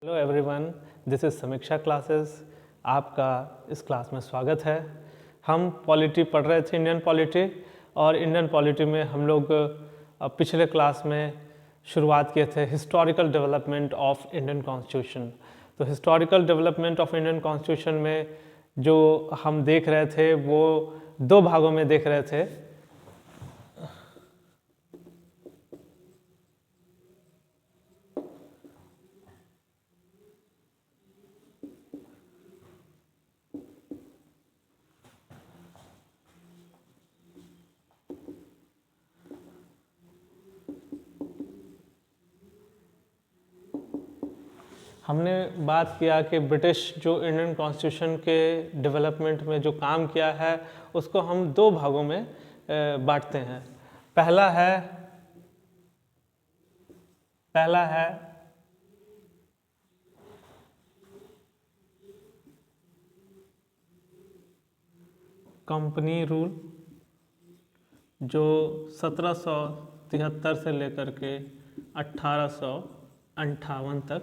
Hello everyone, this is समीक्षा classes. आपका इस क्लास में स्वागत है। हम पॉलिटी पढ़ रहे थे, इंडियन पॉलिटी, और इंडियन पॉलिटी में हम लोग पिछले क्लास में शुरुआत किए थे historical development of Indian constitution. तो historical development of Indian constitution में जो हम देख रहे थे वो दो भागों में देख रहे थे। हमने बात किया कि ब्रिटिश जो इंडियन कॉन्स्टिट्यूशन के डेवलपमेंट में जो काम किया है उसको हम दो भागों में बांटते हैं। पहला है कंपनी रूल, जो 1773 से लेकर के 1858 तक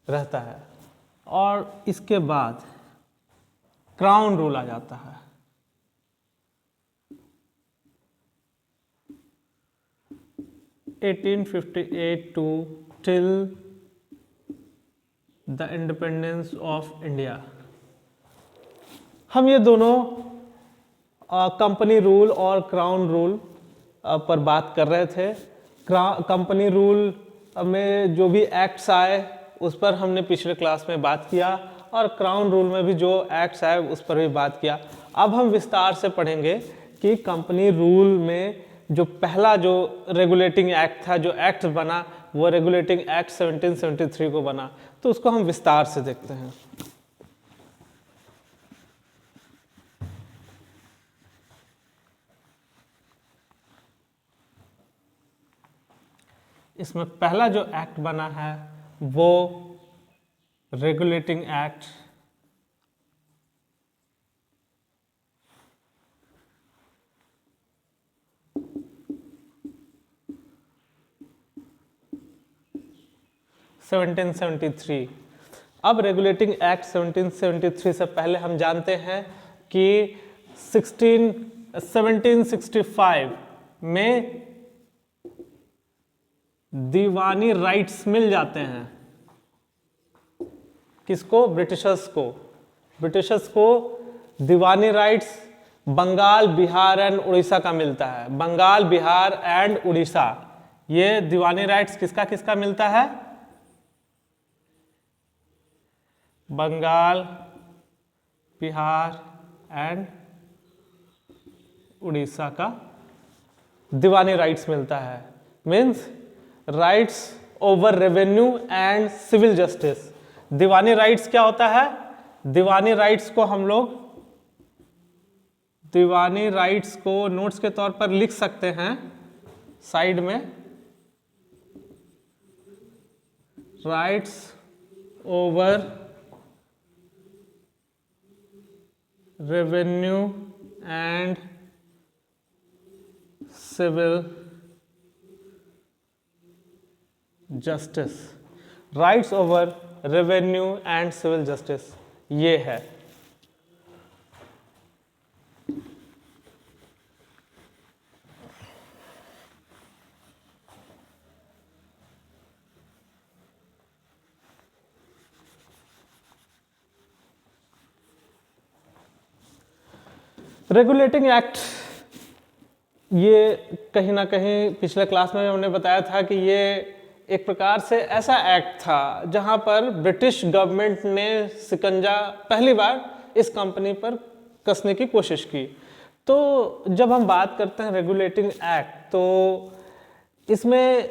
रहता है, और इसके बाद क्राउन रूल आ जाता है। (1858) to till the independence of India. हम ये दोनों कंपनी रूल और क्राउन रूल पर बात कर रहे थे। कंपनी रूल में जो भी एक्ट्स आए उस पर हमने पिछले क्लास में बात किया, और क्राउन रूल में भी जो एक्ट्स आए उस पर भी बात किया। अब हम विस्तार से पढ़ेंगे कि कंपनी रूल में जो पहला जो रेगुलेटिंग एक्ट था, जो एक्ट बना, वो रेगुलेटिंग एक्ट 1773 को बना। तो उसको हम विस्तार से देखते हैं। इसमें पहला जो एक्ट बना है वो रेगुलेटिंग एक्ट 1773। अब रेगुलेटिंग एक्ट 1773 से पहले हम जानते हैं कि 1765 में दीवानी राइट्स मिल जाते हैं। किसको? ब्रिटिशर्स को। ब्रिटिशर्स को दीवानी राइट्स बंगाल, बिहार एंड उड़ीसा का मिलता है। बंगाल, बिहार एंड उड़ीसा, ये दीवानी राइट्स किसका किसका मिलता है? बंगाल, बिहार एंड उड़ीसा का दीवानी राइट्स मिलता है। Means rights over revenue and civil justice. दीवानी राइट्स क्या होता है? दीवानी राइट्स को हम लोग दीवानी राइट्स को नोट्स के तौर पर लिख सकते हैं साइड में। Rights over revenue and civil justice. Rights over revenue and civil justice, ये है। रेगुलेटिंग एक्ट, ये कहीं ना कहीं पिछले क्लास में हमने बताया था कि ये एक प्रकार से ऐसा एक्ट था जहां पर ब्रिटिश गवर्नमेंट ने शिकंजा पहली बार इस कंपनी पर कसने की कोशिश की। तो जब हम बात करते हैं रेगुलेटिंग एक्ट, तो इसमें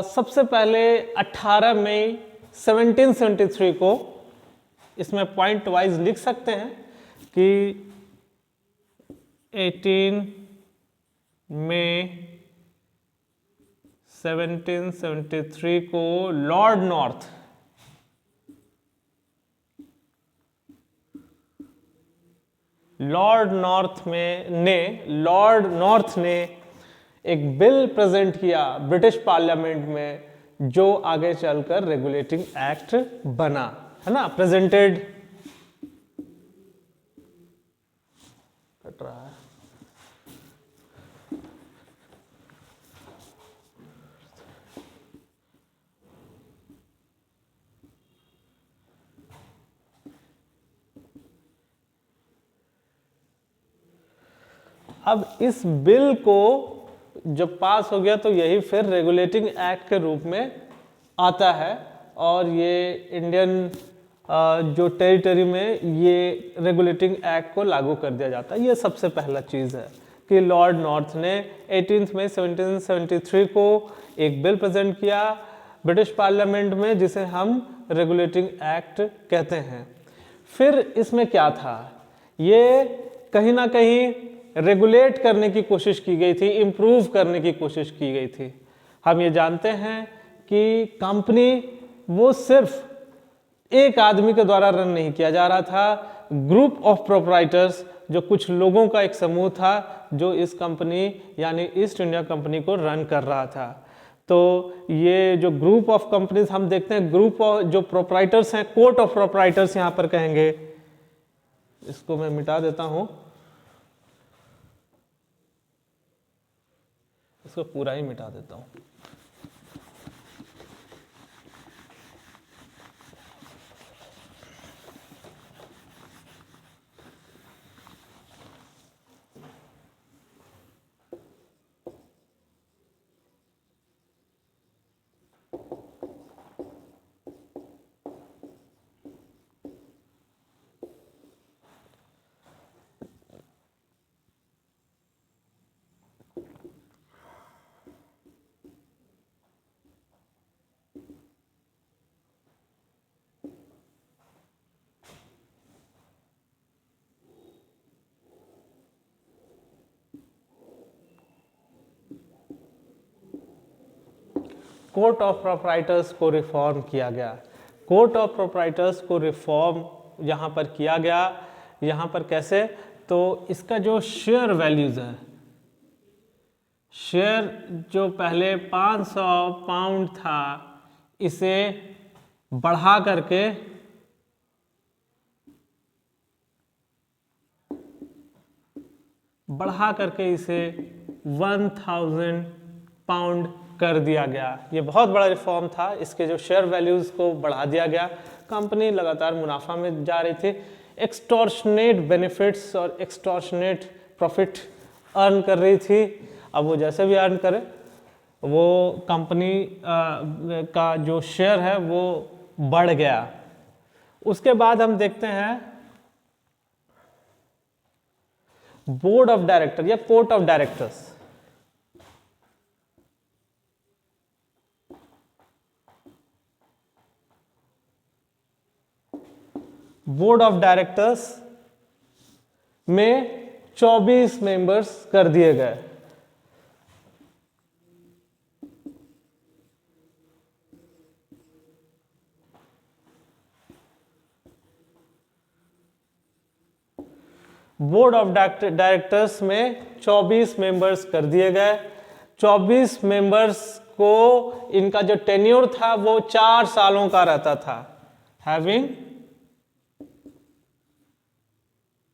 सबसे पहले 18 मई 1773 को, इसमें पॉइंट वाइज लिख सकते हैं कि 18 मई 1773 को लॉर्ड नॉर्थ ने एक बिल प्रेजेंट किया ब्रिटिश पार्लियामेंट में, जो आगे चलकर रेगुलेटिंग एक्ट बना, है ना, प्रेजेंटेड कट रहा है। अब इस बिल को जब पास हो गया तो यही फिर रेगुलेटिंग एक्ट के रूप में आता है और ये इंडियन जो टेरिटरी में ये रेगुलेटिंग एक्ट को लागू कर दिया जाता है। ये सबसे पहला चीज़ है कि लॉर्ड नॉर्थ ने 18 मई 1773 को एक बिल प्रेजेंट किया ब्रिटिश पार्लियामेंट में जिसे हम रेगुलेटिंग एक्ट कहते हैं। फिर इसमें क्या था, ये कहीं ना कहीं रेगुलेट करने की कोशिश की गई थी, इम्प्रूव करने की कोशिश की गई थी। हम ये जानते हैं कि कंपनी वो सिर्फ एक आदमी के द्वारा रन नहीं किया जा रहा था, ग्रुप ऑफ प्रोप्राइटर्स, जो कुछ लोगों का एक समूह था जो इस कंपनी यानी ईस्ट इंडिया कंपनी को रन कर रहा था। तो ये जो ग्रुप ऑफ कंपनीज हम देखते हैं, ग्रुप ऑफ जो प्रोप्राइटर्स हैं, कोर्ट ऑफ प्रोप्राइटर्स यहाँ पर कहेंगे। इसको मैं मिटा देता हूँ, इसको पूरा ही मिटा देता हूँ। कोर्ट ऑफ प्रोप्राइटर्स को रिफॉर्म किया गया। कोर्ट ऑफ प्रोप्राइटर्स को रिफॉर्म यहाँ पर किया गया। यहाँ पर कैसे, तो इसका जो शेयर वैल्यूज है, शेयर जो पहले 500 पाउंड था इसे बढ़ा करके इसे 1000 पाउंड कर दिया गया। ये बहुत बड़ा रिफॉर्म था। इसके जो शेयर वैल्यूज को बढ़ा दिया गया। कंपनी लगातार मुनाफा में जा रही थी, एक्सटॉर्शनेट बेनिफिट्स और एक्सटॉर्शनेट प्रॉफिट अर्न कर रही थी। अब वो जैसे भी अर्न करे, वो कंपनी का जो शेयर है वो बढ़ गया। उसके बाद हम देखते हैं बोर्ड ऑफ डायरेक्टर या court of directors. Board of directors में 24 मेंबर्स कर दिए गए। बोर्ड ऑफ डायरेक्टर्स में 24 मेंबर्स कर दिए गए। 24 मेंबर्स को इनका जो टेन्योर था वो 4 सालों का रहता था, हैविंग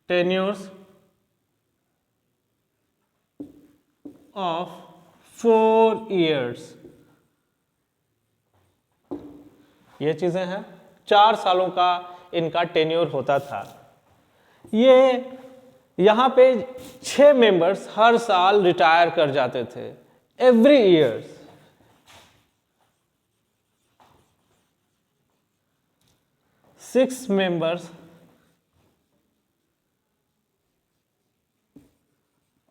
tenures of 4 years। ये चीजें हैं, 4 सालों का इनका टेन्योर होता था। ये यहां पे 6 मेंबर्स हर साल रिटायर कर जाते थे, every year. 6 members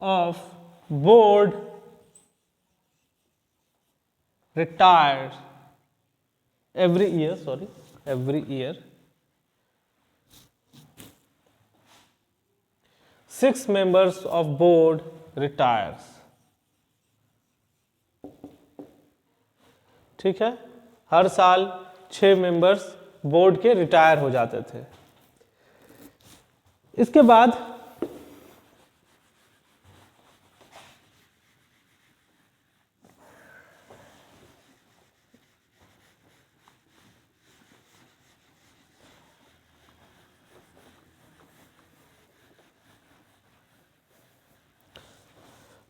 of board retired every year 6 members of board retires। ठीक है, हर साल 6 मेंबर्स बोर्ड के रिटायर हो जाते थे। इसके बाद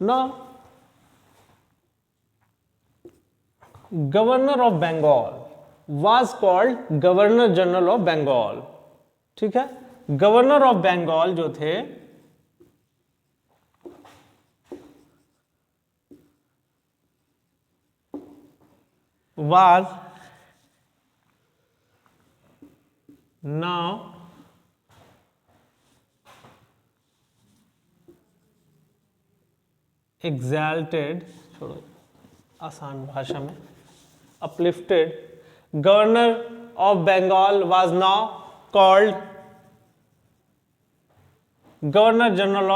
Now, governor of Bengal was called governor general of Bengal. ठीक है, गवर्नर ऑफ बंगाल जो थे वाज नाउ एग्जैल्टेड, छोड़ो आसान भाषा में, uplifted, governor of Bengal was now called governor general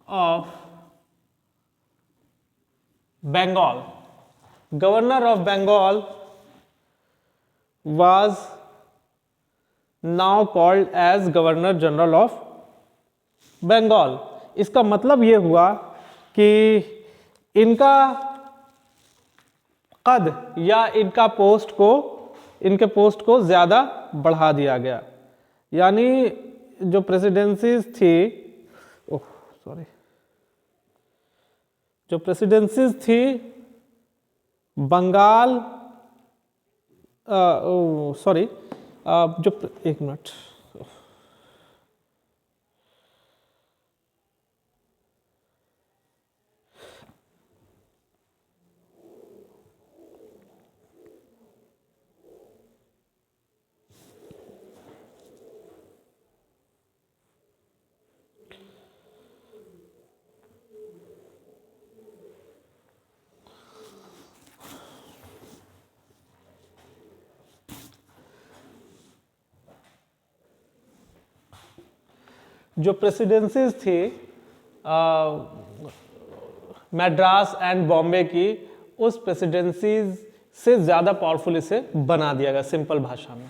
of Bengal. Governor of Bengal was now called as governor general of Bengal. इसका मतलब ये हुआ कि इनका कद या इनके पोस्ट को ज़्यादा बढ़ा दिया गया। यानी जो प्रेसिडेंसीज थी, जो प्रेसिडेंसीज थी बंगाल, एक मिनट, जो प्रेसिडेंसीज थी मद्रास एंड बॉम्बे की, उस प्रेसिडेंसीज से ज़्यादा पावरफुल इसे बना दिया गया, सिंपल भाषा में।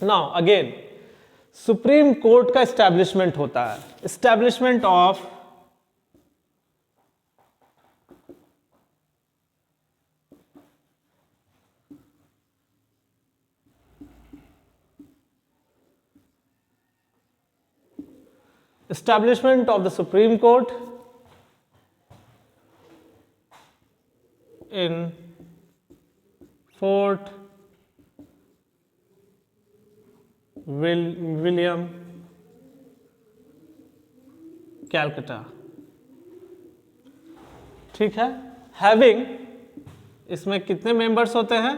नाउ अगेन सुप्रीम कोर्ट का एस्टैब्लिशमेंट होता है, establishment of the Supreme Court in Fort William, Calcutta. ठीक है, हैविंग, इसमें कितने मेंबर्स होते हैं?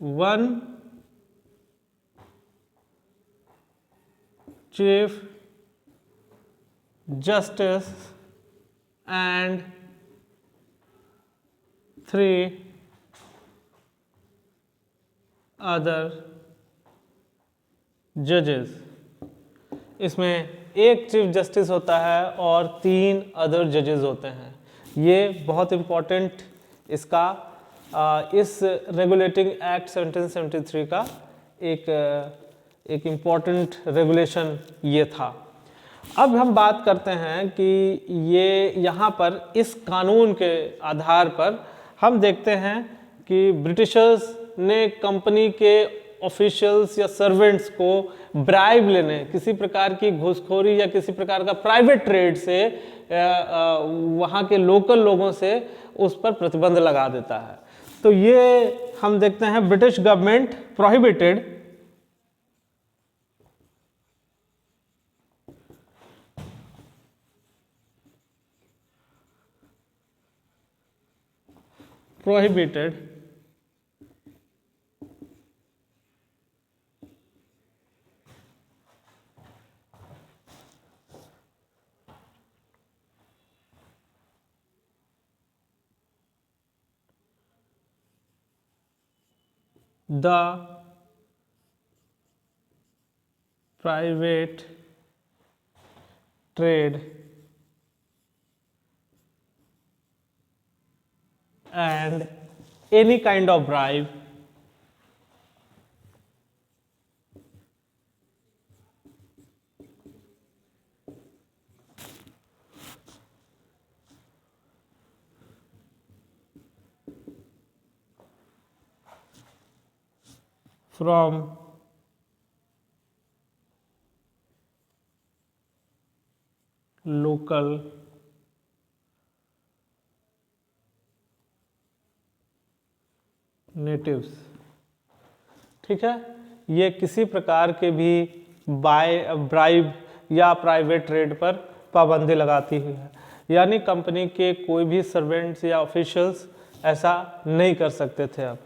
1 चीफ जस्टिस and 3 other जजेस। इसमें एक चीफ जस्टिस होता है और 3 अदर जजेस होते हैं। ये बहुत इम्पोर्टेंट इसका इस रेगुलेटिंग एक्ट 1773 का एक इम्पॉर्टेंट रेगुलेशन ये था। अब हम बात करते हैं कि ये यहाँ पर इस कानून के आधार पर हम देखते हैं कि ब्रिटिशर्स ने कंपनी के ऑफिशियल्स या सर्वेंट्स को ब्राइब लेने, किसी प्रकार की घूसखोरी या किसी प्रकार का प्राइवेट ट्रेड से वहाँ के लोकल लोगों से उस पर प्रतिबंध लगा देता है। तो ये हम देखते हैं British government prohibited the private trade and any kind of bribe from local natives. ठीक है, ये किसी प्रकार के भी ब्राइब या प्राइवेट ट्रेड पर पाबंदी लगाती हुई है, यानी कंपनी के कोई भी सर्वेंट्स या ऑफिशियल्स ऐसा नहीं कर सकते थे। अब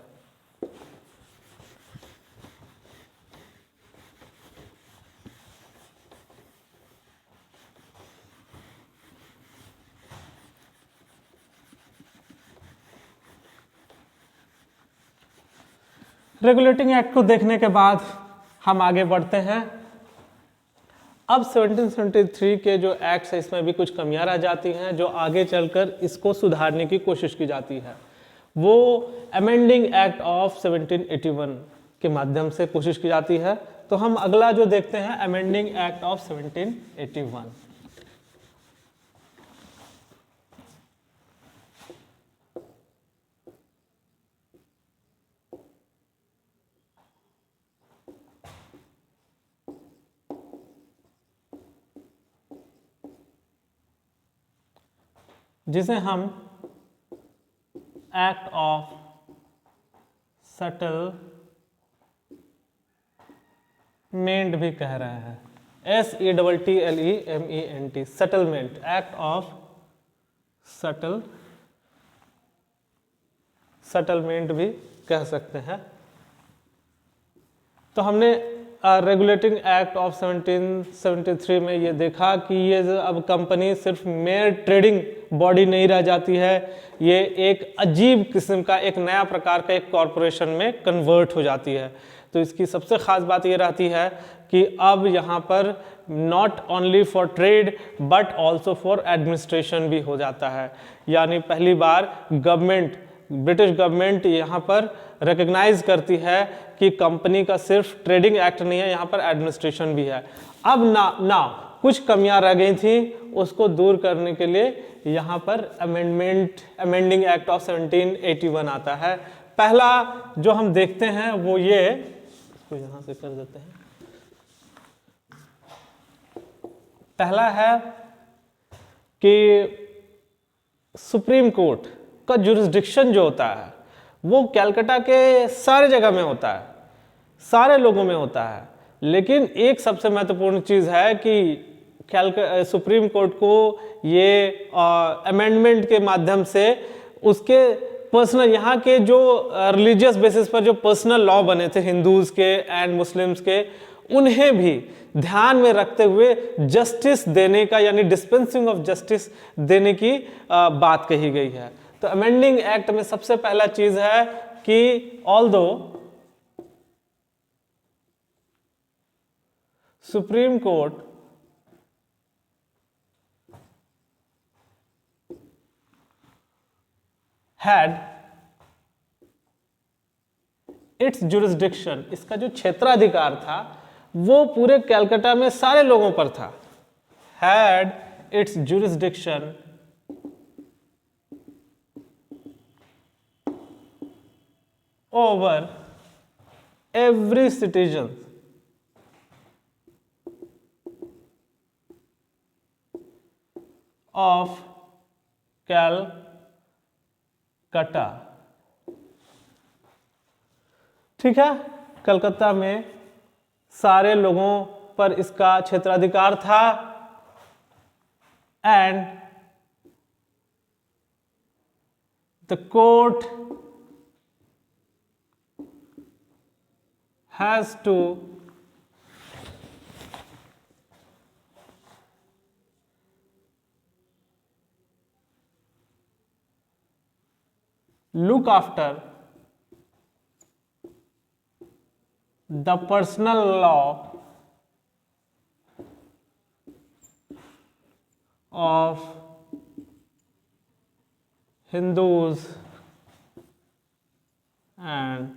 रेगुलेटिंग एक्ट को देखने के बाद हम आगे बढ़ते हैं। अब 1773 के जो एक्ट्स है इसमें भी कुछ कमियां रह जाती हैं जो आगे चलकर इसको सुधारने की कोशिश की जाती है। वो अमेंडिंग एक्ट ऑफ 1781 के माध्यम से कोशिश की जाती है। तो हम अगला जो देखते हैं अमेंडिंग एक्ट ऑफ 1781। जिसे हम एक्ट ऑफ सेटलमेंट भी कह रहे हैं, SETTLEMENT, settlement, act of settlement भी कह सकते हैं। तो हमने रेगुलेटिंग एक्ट ऑफ 1773 में ये देखा कि ये अब कंपनी सिर्फ मेयर ट्रेडिंग बॉडी नहीं रह जाती है, ये एक अजीब किस्म का एक नया प्रकार का एक कॉरपोरेशन में कन्वर्ट हो जाती है। तो इसकी सबसे ख़ास बात ये रहती है कि अब यहाँ पर not only for trade but also for administration भी हो जाता है, यानी पहली बार ब्रिटिश गवर्नमेंट यहाँ पर रिकग्नाइज करती है कि कंपनी का सिर्फ ट्रेडिंग एक्ट नहीं है, यहाँ पर एडमिनिस्ट्रेशन भी है। अब ना कुछ कमियां रह गई थी, उसको दूर करने के लिए यहाँ पर अमेंडिंग एक्ट ऑफ 1781 आता है। पहला जो हम देखते हैं वो ये, इसको यहाँ से कर देते हैं। पहला है कि सुप्रीम कोर्ट का जुरिस्डिक्शन जो होता है वो कलकत्ता के सारे जगह में होता है, सारे लोगों में होता है, लेकिन एक सबसे महत्वपूर्ण चीज़ है कि सुप्रीम कोर्ट को ये अमेंडमेंट के माध्यम से उसके पर्सनल यहाँ के जो रिलीजियस बेसिस पर जो पर्सनल लॉ बने थे हिंदूज के एंड मुस्लिम्स के, उन्हें भी ध्यान में रखते हुए जस्टिस देने का यानी डिस्पेंसिंग ऑफ जस्टिस देने की बात कही गई है। तो अमेंडिंग एक्ट में सबसे पहला चीज है कि although supreme court had it's jurisdiction, इसका जो क्षेत्राधिकार था वो पूरे कलकत्ता में सारे लोगों पर था। Had it's jurisdiction over every citizen of Calcutta। ठीक है, कलकत्ता में सारे लोगों पर इसका क्षेत्राधिकार था and the court has to look after the personal law of Hindus and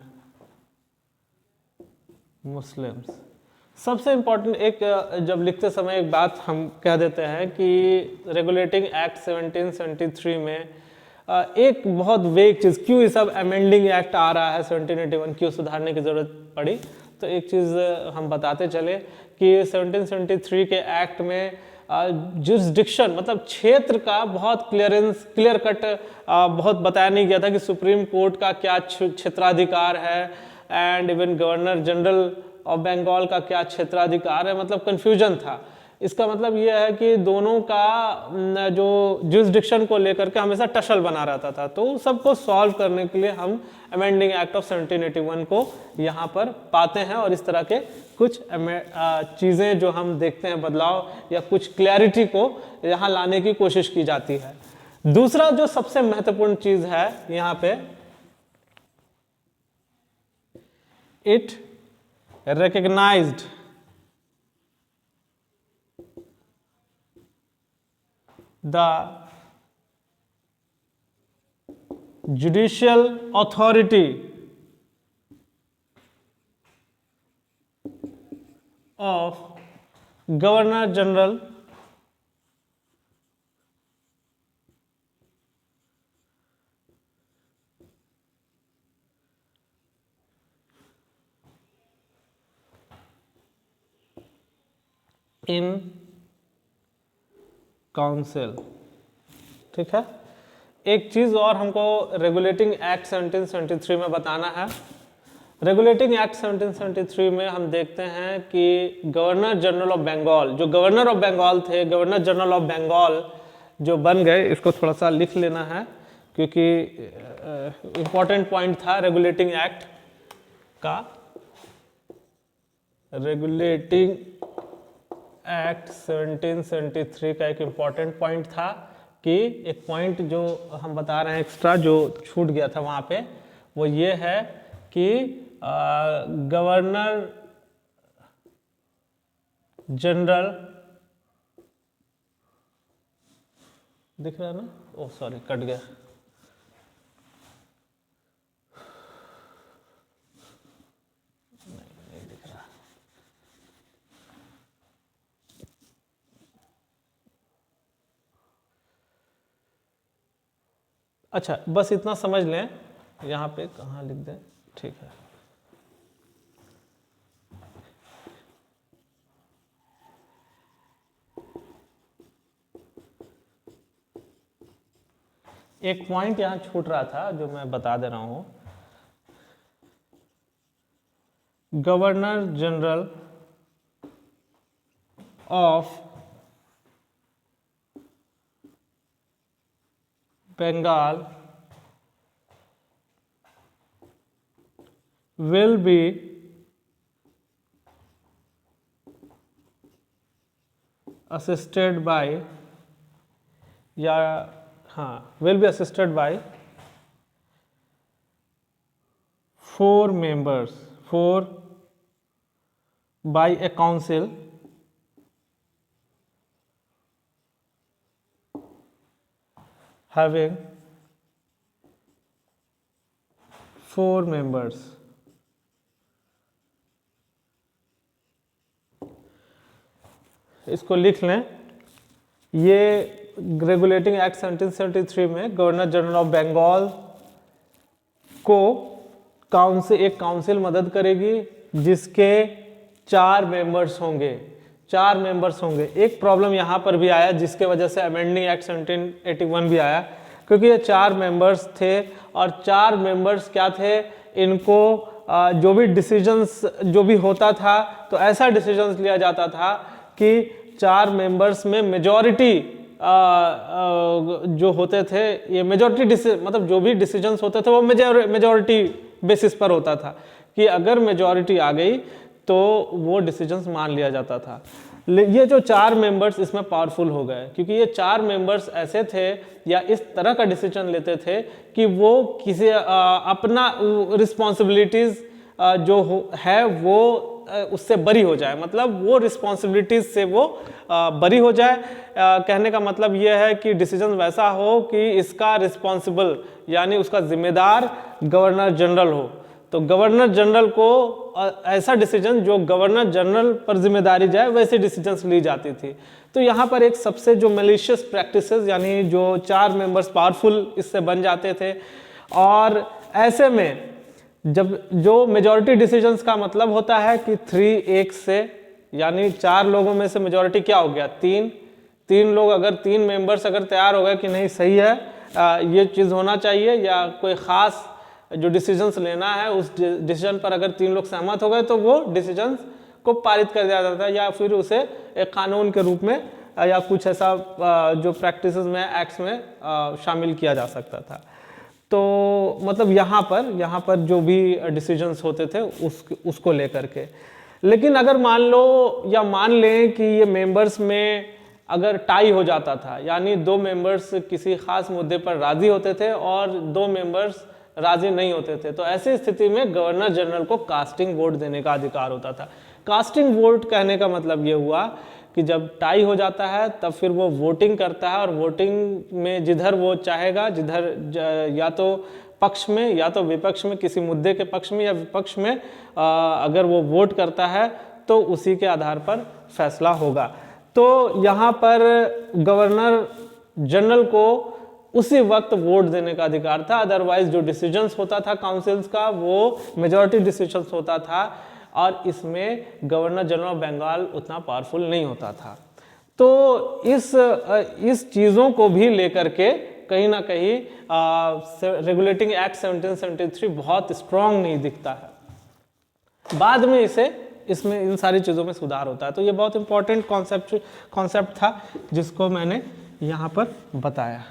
Muslims. सबसे इम्पॉर्टेंट एक जब लिखते समय एक बात हम कह देते हैं कि रेगुलेटिंग एक्ट 1773 में एक बहुत वेग चीज़, क्यों ये सब अमेंडिंग एक्ट आ रहा है 1781, क्यों सुधारने की ज़रूरत पड़ी, तो एक चीज़ हम बताते चले कि 1773 के एक्ट में जुरिस्डिक्शन मतलब क्षेत्र का बहुत क्लियर कट बहुत बताया नहीं गया था कि सुप्रीम कोर्ट का क्या क्षेत्राधिकार है, and even governor general of Bengal का क्या क्षेत्राधिकार है, मतलब कन्फ्यूजन था। इसका मतलब यह है कि दोनों का जो जुरिस्डिक्शन को लेकर के हमेशा टसल बना रहता था, तो सबको सॉल्व करने के लिए हम अमेंडिंग एक्ट ऑफ 1781 को यहाँ पर पाते हैं, और इस तरह के कुछ चीज़ें जो हम देखते हैं बदलाव या कुछ क्लैरिटी को यहाँ लाने की कोशिश की जाती है। दूसरा जो सबसे महत्वपूर्ण चीज़ है यहाँ पे, it recognized the judicial authority of Governor General in council. ठीक है, एक चीज़ और हमको रेगुलेटिंग एक्ट 1773 में बताना है। रेगुलेटिंग एक्ट 1773 में हम देखते हैं कि गवर्नर जनरल ऑफ बंगाल, जो गवर्नर ऑफ बंगाल थे, गवर्नर जनरल ऑफ बंगाल जो बन गए, इसको थोड़ा सा लिख लेना है क्योंकि इम्पॉर्टेंट पॉइंट था रेगुलेटिंग एक्ट का। रेगुलेटिंग एक्ट 1773 का एक इम्पॉर्टेंट पॉइंट था कि एक पॉइंट जो हम बता रहे हैं एक्स्ट्रा जो छूट गया था वहाँ पे, वो ये है कि गवर्नर जनरल, दिख रहा है ना, ओह सॉरी कट गया, नहीं दिख रहा। अच्छा, बस इतना समझ लें, यहाँ पे कहाँ लिख दें, ठीक है। एक पॉइंट यहाँ छूट रहा था जो मैं बता दे रहा हूँ। Governor general of Bengal will be assisted by, या हाँ, will be assisted by 4 members, 4 by a council having 4 members. इसको लिख लें, ये रेगुलेटिंग एक्ट 1773 में गवर्नर जनरल ऑफ बंगाल को एक काउंसिल मदद करेगी जिसके 4 मेंबर्स होंगे, 4 मेंबर्स होंगे। एक प्रॉब्लम यहाँ पर भी आया जिसके वजह से अमेंडिंग एक्ट 1781 भी आया, क्योंकि ये 4 मेंबर्स थे और 4 मेंबर्स क्या थे, इनको जो भी डिसीजंस जो भी होता था तो ऐसा डिसीजंस लिया जाता था कि 4 मेंबर्स में मेजॉरिटी जो होते थे, ये मेजॉरिटी मतलब जो भी डिसीजंस होते थे वो मेजॉरिटी बेसिस पर होता था कि अगर मेजॉरिटी आ गई तो वो डिसीजंस मान लिया जाता था। ये जो 4 मेंबर्स इसमें पावरफुल हो गए, क्योंकि ये 4 मेंबर्स ऐसे थे या इस तरह का डिसीजन लेते थे कि वो किसी अपना रिस्पॉन्सिबिलिटीज जो है वो उससे बरी हो जाए, मतलब वो रिस्पॉन्सिबिलिटीज से वो बरी हो जाए। कहने का मतलब ये है कि डिसीजन वैसा हो कि इसका रिस्पॉन्सिबल यानी उसका जिम्मेदार गवर्नर जनरल हो। तो गवर्नर जनरल को ऐसा डिसीजन जो गवर्नर जनरल पर जिम्मेदारी जाए वैसे डिसीजंस ली जाती थी। तो यहाँ पर एक सबसे जो मैलिशियस प्रैक्टिसेस, यानी जो 4 मेंबर्स पावरफुल इससे बन जाते थे, और ऐसे में जब जो मेजॉरिटी डिसीजंस का मतलब होता है कि 3-1 से, यानी 4 लोगों में से मेजॉरिटी क्या हो गया, 3 लोग, अगर 3 मेंबर्स अगर तैयार हो गए कि नहीं सही है, ये चीज़ होना चाहिए, या कोई ख़ास जो डिसीजंस लेना है उस डिसीजन पर अगर 3 लोग सहमत हो गए तो वो डिसीजंस को पारित कर दिया जाता है, या फिर उसे एक कानून के रूप में या कुछ ऐसा जो प्रैक्टिसेस में, एक्ट्स में शामिल किया जा सकता था। तो मतलब यहाँ पर जो भी डिसीजंस होते थे उसको लेकर के। लेकिन अगर मान लो या मान लें कि ये मेंबर्स में अगर टाई हो जाता था, यानी 2 मेंबर्स किसी खास मुद्दे पर राजी होते थे और 2 मेंबर्स राजी नहीं होते थे, तो ऐसी स्थिति में गवर्नर जनरल को कास्टिंग वोट देने का अधिकार होता था। कास्टिंग वोट कहने का मतलब ये हुआ कि जब टाई हो जाता है तब फिर वो वोटिंग करता है, और वोटिंग में जिधर वो चाहेगा, जिधर या तो पक्ष में या तो विपक्ष में, किसी मुद्दे के पक्ष में या विपक्ष में अगर वो वोट करता है तो उसी के आधार पर फैसला होगा। तो यहाँ पर गवर्नर जनरल को उसी वक्त वोट देने का अधिकार था, अदरवाइज जो डिसीजंस होता था काउंसिल्स का वो मेजॉरिटी डिसीजंस होता था, और इसमें गवर्नर जनरल ऑफ बंगाल उतना पावरफुल नहीं होता था। तो इस चीज़ों को भी लेकर के कहीं ना कहीं रेगुलेटिंग एक्ट 1773 बहुत स्ट्रांग नहीं दिखता है। बाद में इसमें इन सारी चीज़ों में सुधार होता है। तो ये बहुत इंपॉर्टेंट कॉन्सेप्ट था जिसको मैंने यहाँ पर बताया।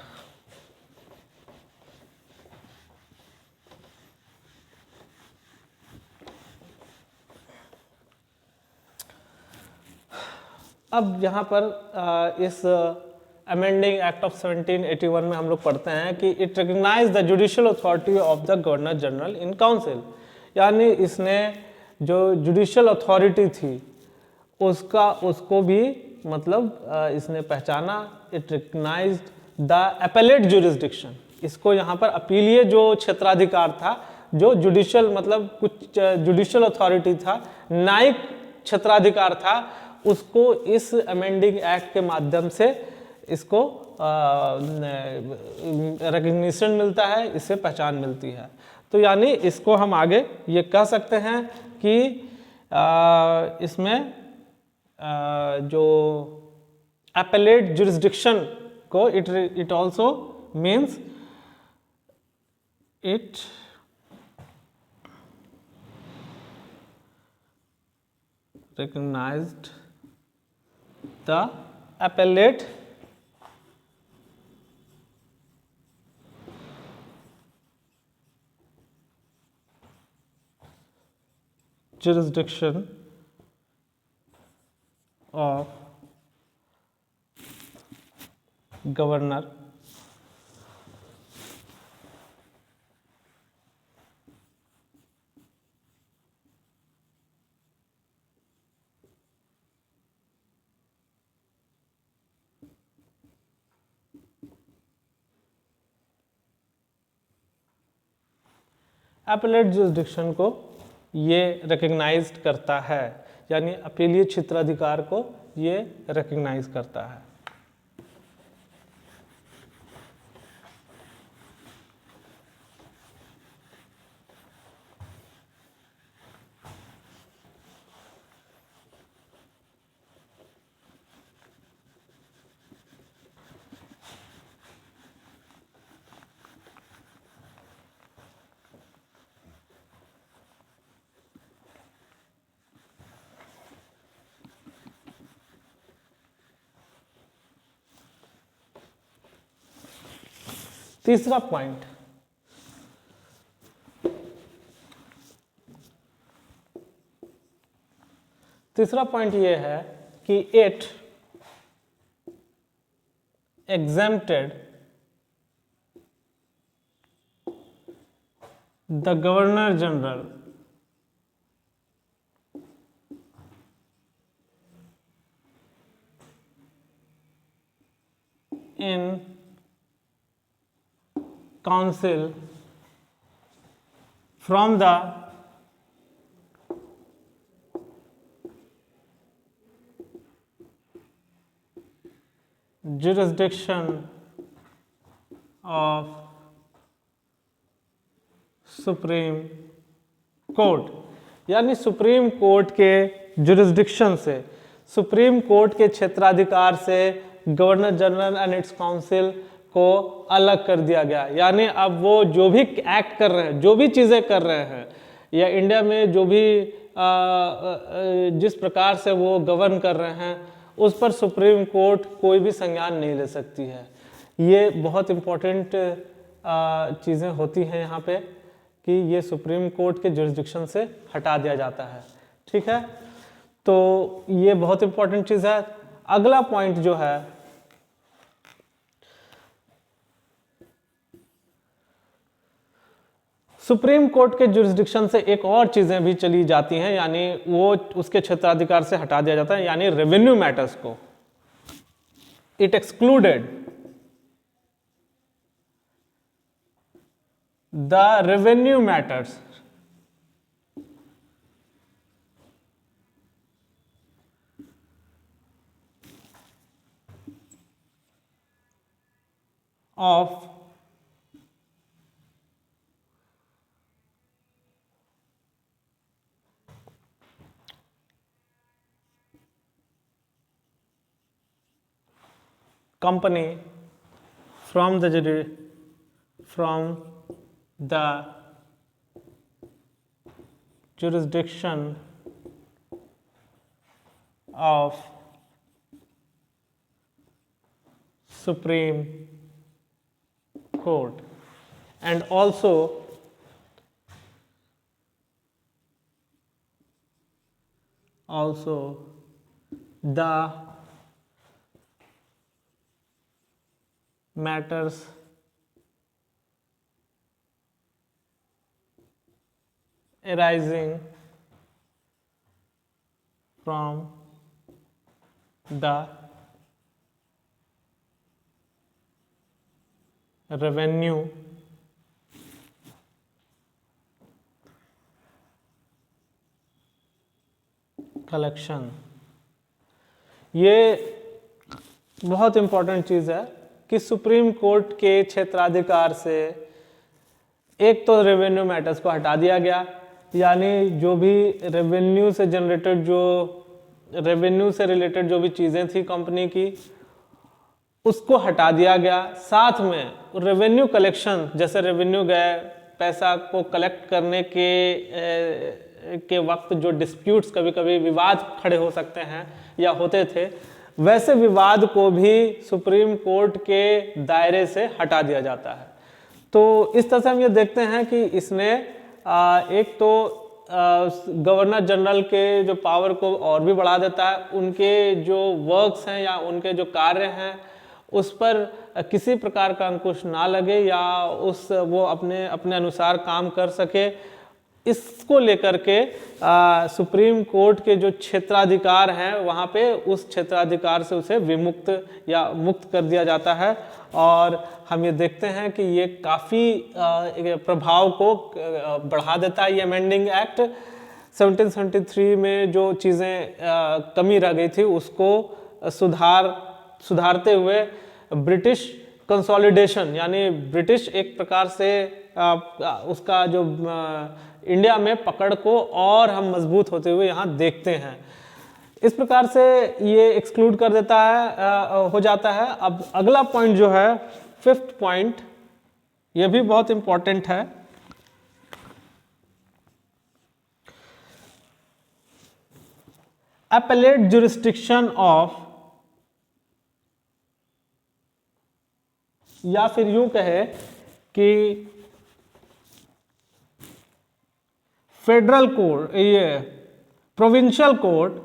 अब यहाँ पर इस अमेंडिंग एक्ट ऑफ 1781 में हम लोग पढ़ते हैं कि it recognise the judicial authority of the governor general in council, यानी इसने जो जुडिशियल अथॉरिटी थी उसको भी मतलब इसने पहचाना। It recognise the appellate jurisdiction, इसको यहाँ पर अपीलीय जो क्षेत्राधिकार था, जो जुडिशियल मतलब कुछ जुडिशियल अथॉरिटी था, न्यायिक क्षेत्राधिकार था, उसको इस अमेंडिंग एक्ट के माध्यम से इसको रिकग्निशन मिलता है, इससे पहचान मिलती है। तो यानी इसको हम आगे ये कह सकते हैं कि इसमें जो एपेलेट जुरिस्डिक्शन को it also means it recognized the appellate jurisdiction of governor appellate jurisdiction को ये रिकग्नाइज करता है, यानी अपीलीय क्षेत्राधिकार को ये रिकग्नाइज करता है। तीसरा पॉइंट, ये है कि it exempted the governor general in council from the jurisdiction of supreme court, यानी सुप्रीम कोर्ट के जुरिस्डिक्शन से, सुप्रीम कोर्ट के क्षेत्राधिकार से governor general and it's council को अलग कर दिया गया। यानी अब वो जो भी एक्ट कर रहे हैं, जो भी चीज़ें कर रहे हैं, या इंडिया में जो भी जिस प्रकार से वो गवर्न कर रहे हैं, उस पर सुप्रीम कोर्ट कोई भी संज्ञान नहीं ले सकती है। ये बहुत इम्पोर्टेंट चीज़ें होती हैं यहाँ पे कि ये सुप्रीम कोर्ट के जुरिस्डिक्शन से हटा दिया जाता है। ठीक है, तो ये बहुत इम्पोर्टेंट चीज़ है। अगला पॉइंट जो है, सुप्रीम कोर्ट के जुरिस्डिक्शन से एक और चीजें भी चली जाती हैं, यानी वो उसके क्षेत्राधिकार से हटा दिया जाता है, यानी रेवेन्यू मैटर्स को। It excluded the revenue matters of company from the jurisdiction of Supreme Court, and also the matters arising from the revenue collection। ये बहुत इंपॉर्टेंट चीज़ है कि सुप्रीम कोर्ट के क्षेत्राधिकार से एक तो रेवेन्यू मैटर्स को हटा दिया गया, यानी जो भी रेवेन्यू से जनरेटेड, जो रेवेन्यू से रिलेटेड जो भी चीज़ें थी कंपनी की, उसको हटा दिया गया। साथ में रेवेन्यू कलेक्शन, जैसे रेवेन्यू गए, पैसा को कलेक्ट करने के वक्त जो डिस्प्यूट्स, कभी कभी विवाद खड़े हो सकते हैं या होते थे, वैसे विवाद को भी सुप्रीम कोर्ट के दायरे से हटा दिया जाता है। तो इस तरह से हम ये देखते हैं कि इसने एक तो गवर्नर जनरल के जो पावर को और भी बढ़ा देता है, उनके जो वर्क्स हैं या उनके जो कार्य हैं उस पर किसी प्रकार का अंकुश ना लगे, या वो अपने अपने अनुसार काम कर सके, इसको लेकर के सुप्रीम कोर्ट के जो क्षेत्राधिकार हैं वहाँ पे उस क्षेत्राधिकार से उसे विमुक्त या मुक्त कर दिया जाता है। और हम ये देखते हैं कि ये काफ़ी प्रभाव को बढ़ा देता है। ये अमेंडिंग एक्ट 1773 में जो चीज़ें कमी रह गई थी उसको सुधारते हुए ब्रिटिश कंसोलिडेशन, यानी ब्रिटिश एक प्रकार से उसका जो इंडिया में पकड़ को और हम मजबूत होते हुए यहाँ देखते हैं। इस प्रकार से ये एक्सक्लूड कर देता है, हो जाता है। अब अगला पॉइंट जो है, फिफ्थ पॉइंट, ये भी बहुत इंपॉर्टेंट है। appellate jurisdiction of, या फिर यूं कहे कि फेडरल कोर्ट, ये provincial court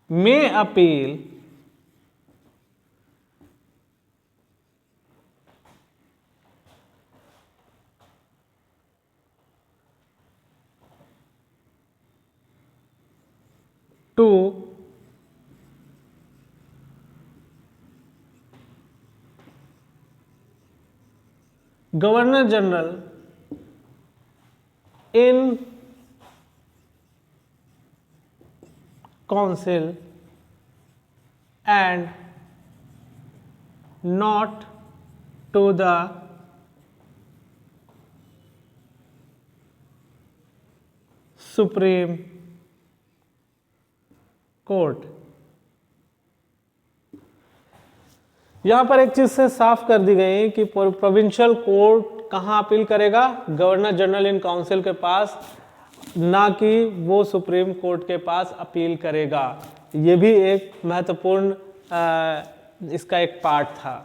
may appeal to governor general in council and not to the Supreme Court। यहां पर एक चीज से साफ कर दी गई कि प्रोविंशियल कोर्ट कहां अपील करेगा, गवर्नर जनरल इन काउंसिल के पास, ना कि वो सुप्रीम कोर्ट के पास अपील करेगा। ये भी एक महत्वपूर्ण इसका एक पार्ट था।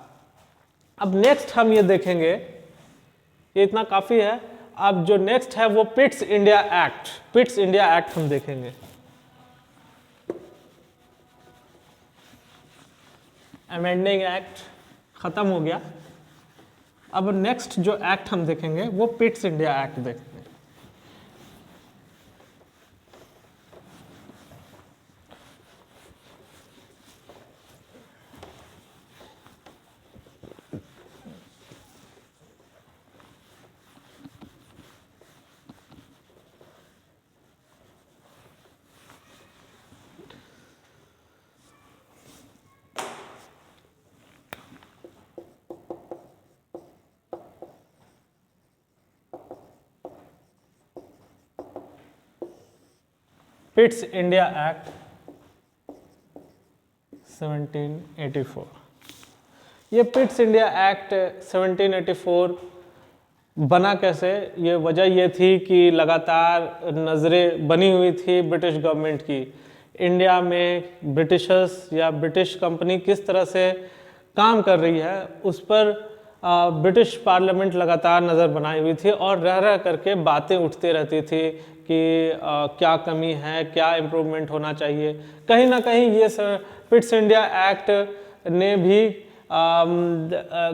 अब नेक्स्ट हम ये देखेंगे, ये इतना काफी है। अब जो नेक्स्ट है वो Pitt's India act, Pitt's India act हम देखेंगे। अमेंडिंग एक्ट खत्म हो गया। अब नेक्स्ट जो एक्ट हम देखेंगे वो पिट्स इंडिया एक्ट देखेंगे। Pitt's India act 1784। ये पिट्स इंडिया एक्ट 1784 बना कैसे? ये वजह ये थी कि लगातार नज़रें बनी हुई थी ब्रिटिश गवर्नमेंट की, इंडिया में ब्रिटिशर्स या ब्रिटिश कंपनी किस तरह से काम कर रही है उस पर ब्रिटिश पार्लियामेंट लगातार नज़र बनाई हुई थी और रह रह करके बातें उठती रहती थी कि क्या कमी है, क्या इम्प्रूवमेंट होना चाहिए। कहीं ना कहीं ये पिट्स इंडिया एक्ट ने भी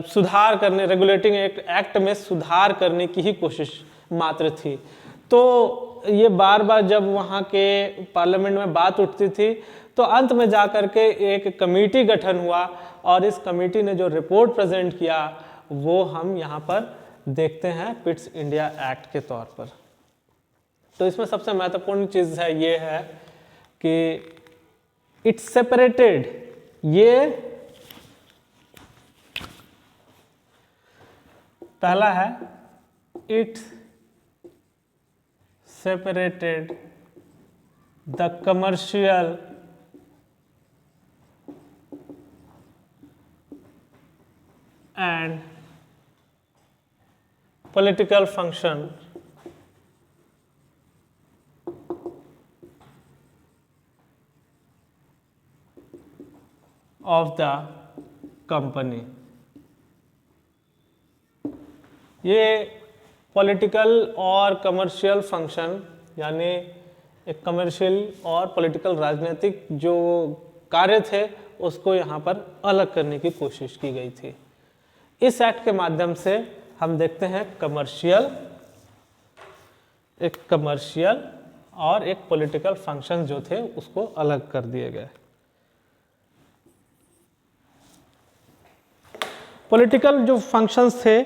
सुधार करने, रेगुलेटिंग एक्ट में सुधार करने की ही कोशिश मात्र थी। तो ये बार बार जब वहाँ के पार्लियामेंट में बात उठती थी तो अंत में जा कर के एक कमेटी गठन हुआ और इस कमेटी ने जो रिपोर्ट प्रेजेंट किया वो हम यहाँ पर देखते हैं पिट्स इंडिया एक्ट के तौर पर। तो इसमें सबसे महत्वपूर्ण चीज़ है ये है कि इट्स सेपरेटेड, ये पहला है, it's separated the commercial and political function of the company। ये पॉलिटिकल और कमर्शियल फंक्शन यानी एक कमर्शियल और पॉलिटिकल राजनीतिक जो कार्य थे उसको यहाँ पर अलग करने की कोशिश की गई थी। इस एक्ट के माध्यम से हम देखते हैं एक कमर्शियल और एक पॉलिटिकल फंक्शन जो थे उसको अलग कर दिए गए। पॉलिटिकल जो फंक्शंस थे,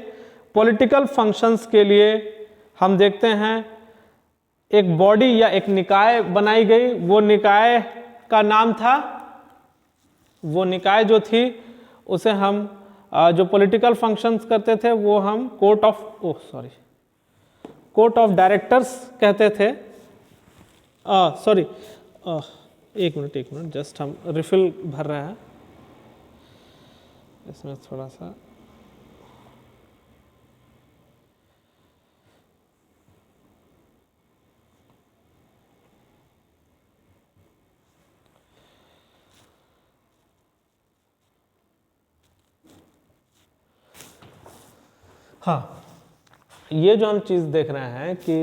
पॉलिटिकल फंक्शंस के लिए हम देखते हैं एक बॉडी या एक निकाय बनाई गई। वो निकाय का नाम था, वो निकाय जो थी उसे हम जो पॉलिटिकल फंक्शंस करते थे वो हम कोर्ट ऑफ डायरेक्टर्स कहते थे। सॉरी, एक मिनट जस्ट हम रिफिल भर रहे हैं इसमें थोड़ा सा। हाँ, ये जो हम चीज़ देख रहे हैं कि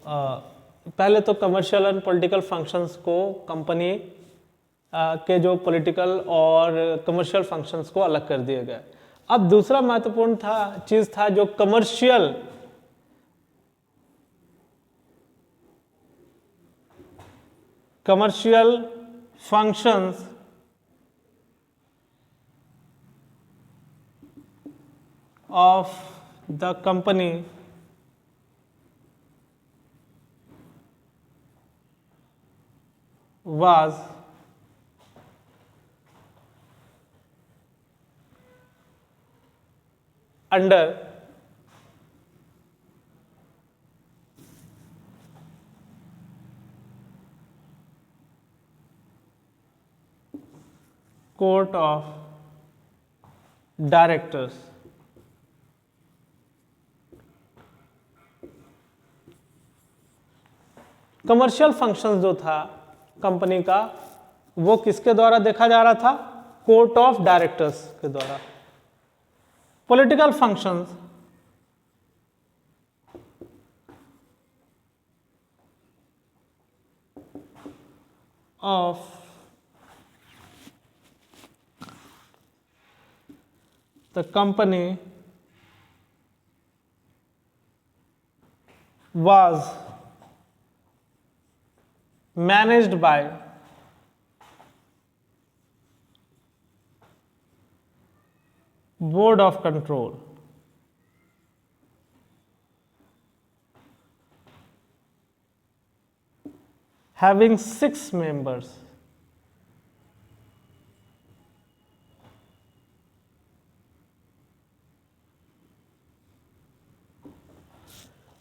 पहले तो कमर्शियल एंड पॉलिटिकल फंक्शंस को कंपनी के जो पॉलिटिकल और कमर्शियल फंक्शंस को अलग कर दिए गए। अब दूसरा महत्वपूर्ण चीज़ था जो commercial functions of the company was under court of directors. Commercial functions जो था कंपनी का वो किसके द्वारा देखा जा रहा था? कोर्ट ऑफ डायरेक्टर्स के द्वारा। Political functions of the company was managed by board of control. Having 6 members.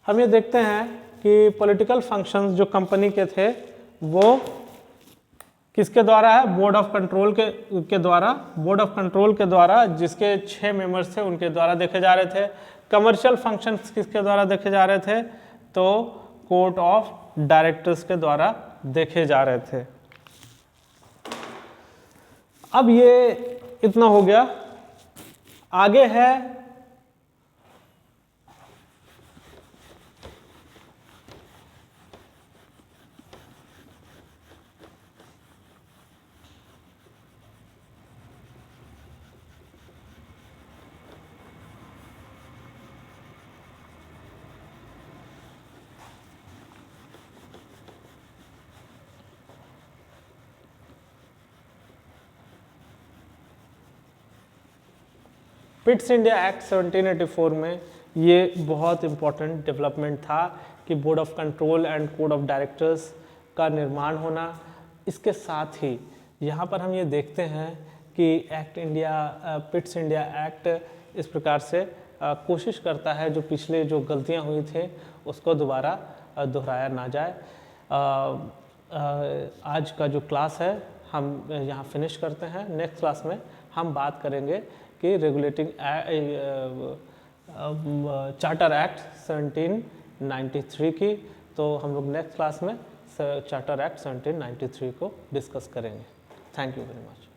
हम ये देखते हैं कि पॉलिटिकल फंक्शंस जो कंपनी के थे वो किसके द्वारा है? बोर्ड ऑफ कंट्रोल के द्वारा। बोर्ड ऑफ कंट्रोल के द्वारा जिसके 6 मेंबर्स थे उनके द्वारा देखे जा रहे थे। कमर्शियल फंक्शंस किसके द्वारा देखे जा रहे थे? तो कोर्ट ऑफ डायरेक्टर्स के द्वारा देखे जा रहे थे। अब ये इतना हो गया। आगे है पिट्स इंडिया एक्ट 1784 में ये बहुत इम्पोर्टेंट डेवलपमेंट था कि board of control and code of directors का निर्माण होना। इसके साथ ही यहाँ पर हम ये देखते हैं कि पिट्स इंडिया एक्ट इस प्रकार से कोशिश करता है जो पिछले जो गलतियाँ हुई थे उसको दोबारा दोहराया ना जाए। आज का जो क्लास है हम यहाँ फिनिश करते हैं। नेक्स्ट क्लास में हम बात करेंगे कि रेगुलेटिंग चार्टर एक्ट 1793 की। तो हम लोग नेक्स्ट क्लास में चार्टर एक्ट 1793 को डिस्कस करेंगे। Thank you very much.